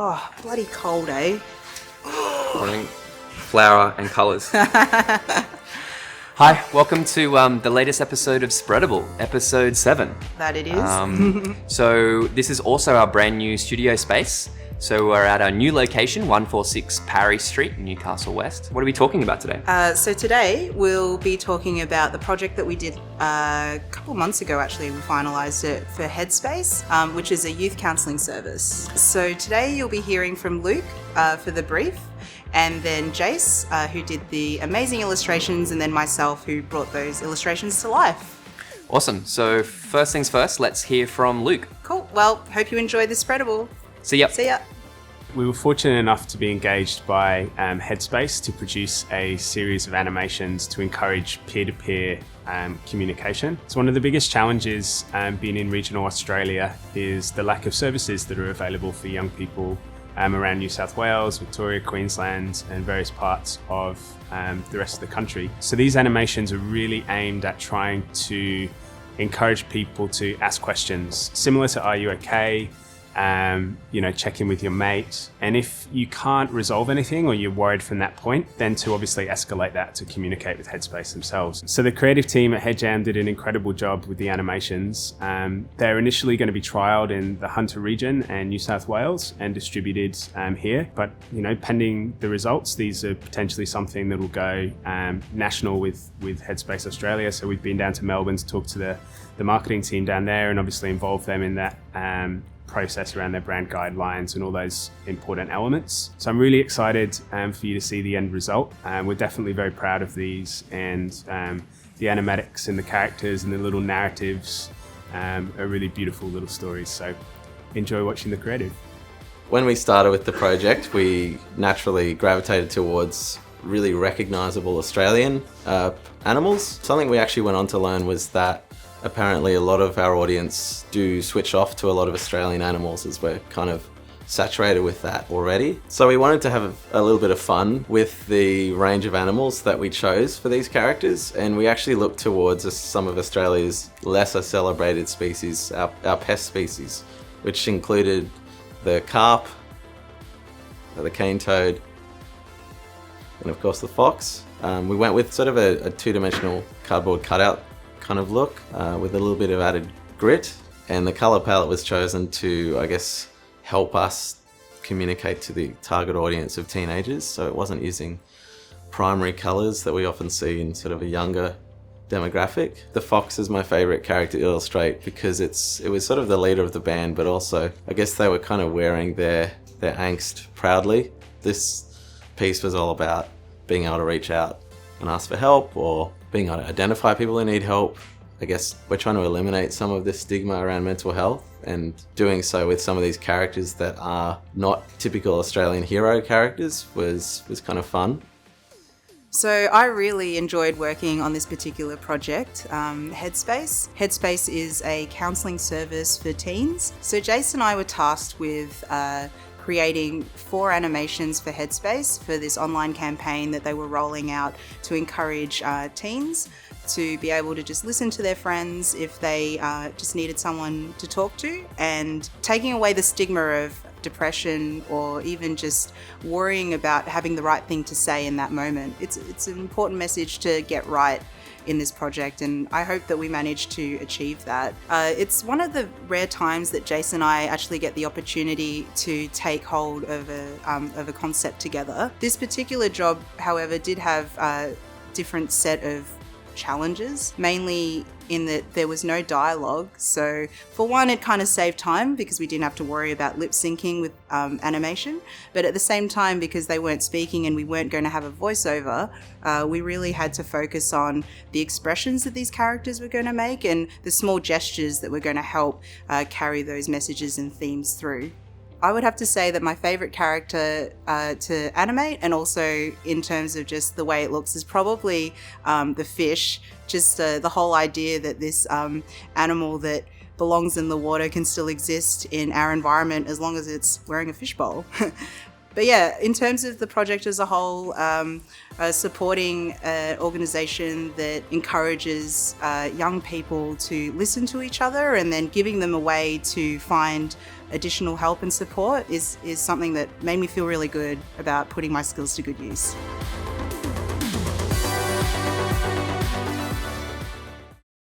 Oh, bloody cold, eh? Morning. Flower and colours. Hi, welcome to the latest episode of Spreadable, episode 7. That it is. So this is also our brand new studio space. So we're at our new location, 146 Parry Street, Newcastle West. What are we talking about today? So today we'll be talking about the project that we did a couple months ago, actually. We finalised it for Headspace, which is a youth counselling service. So today you'll be hearing from Luke for the brief, and then Jace, who did the amazing illustrations, and then myself, who brought those illustrations to life. Awesome. So first things first, let's hear from Luke. Cool. Well, hope you enjoy this Spreadable. See ya. See ya. We were fortunate enough to be engaged by Headspace to produce a series of animations to encourage peer-to-peer communication. So one of the biggest challenges being in regional Australia is the lack of services that are available for young people around New South Wales, Victoria, Queensland, and various parts of the rest of the country. So these animations are really aimed at trying to encourage people to ask questions, similar to Are You OK? Check in with your mate. And if you can't resolve anything or you're worried from that point, then to obviously escalate that to communicate with Headspace themselves. So the creative team at Headjam did an incredible job with the animations. They're initially going to be trialled in the Hunter region and New South Wales and distributed here. But, pending the results, these are potentially something that will go national with Headspace Australia. So we've been down to Melbourne to talk to the marketing team down there and obviously involve them in that process around their brand guidelines and all those important elements. So I'm really excited for you to see the end result. We're definitely very proud of these, and the animatics and the characters and the little narratives are really beautiful little stories. So enjoy watching the creative. When we started with the project, we naturally gravitated towards really recognisable Australian animals. Something we actually went on to learn was that apparently a lot of our audience do switch off to a lot of Australian animals, as we're kind of saturated with that already. So we wanted to have a little bit of fun with the range of animals that we chose for these characters, and we actually looked towards some of Australia's lesser celebrated species, our pest species, which included the carp, the cane toad, and of course the fox. We went with sort of a two-dimensional cardboard cutout kind of look with a little bit of added grit, and the color palette was chosen to, I guess, help us communicate to the target audience of teenagers. So it wasn't using primary colors that we often see in sort of a younger demographic. The fox is my favorite character to illustrate because it was sort of the leader of the band, but also I guess they were kind of wearing their angst proudly. This piece was all about being able to reach out and ask for help, or being able to identify people who need help. I guess we're trying to eliminate some of this stigma around mental health, and doing so with some of these characters that are not typical Australian hero characters was kind of fun. So I really enjoyed working on this particular project, Headspace. Headspace is a counselling service for teens. So Jace and I were tasked with creating 4 animations for Headspace for this online campaign that they were rolling out to encourage teens to be able to just listen to their friends if they just needed someone to talk to, and taking away the stigma of depression or even just worrying about having the right thing to say in that moment. It's an important message to get right in this project, and I hope that we manage to achieve that. It's one of the rare times that Jason and I actually get the opportunity to take hold of a concept together. This particular job, however, did have a different set of challenges, mainly in that there was no dialogue. So for one, it kind of saved time because we didn't have to worry about lip syncing with animation, but at the same time, because they weren't speaking and we weren't going to have a voiceover, we really had to focus on the expressions that these characters were going to make and the small gestures that were going to help carry those messages and themes through. I would have to say that my favourite character to animate, and also in terms of just the way it looks, is probably the fish. Just the whole idea that this animal that belongs in the water can still exist in our environment as long as it's wearing a fishbowl. But yeah, in terms of the project as a whole, supporting an organisation that encourages young people to listen to each other and then giving them a way to find additional help and support is something that made me feel really good about putting my skills to good use.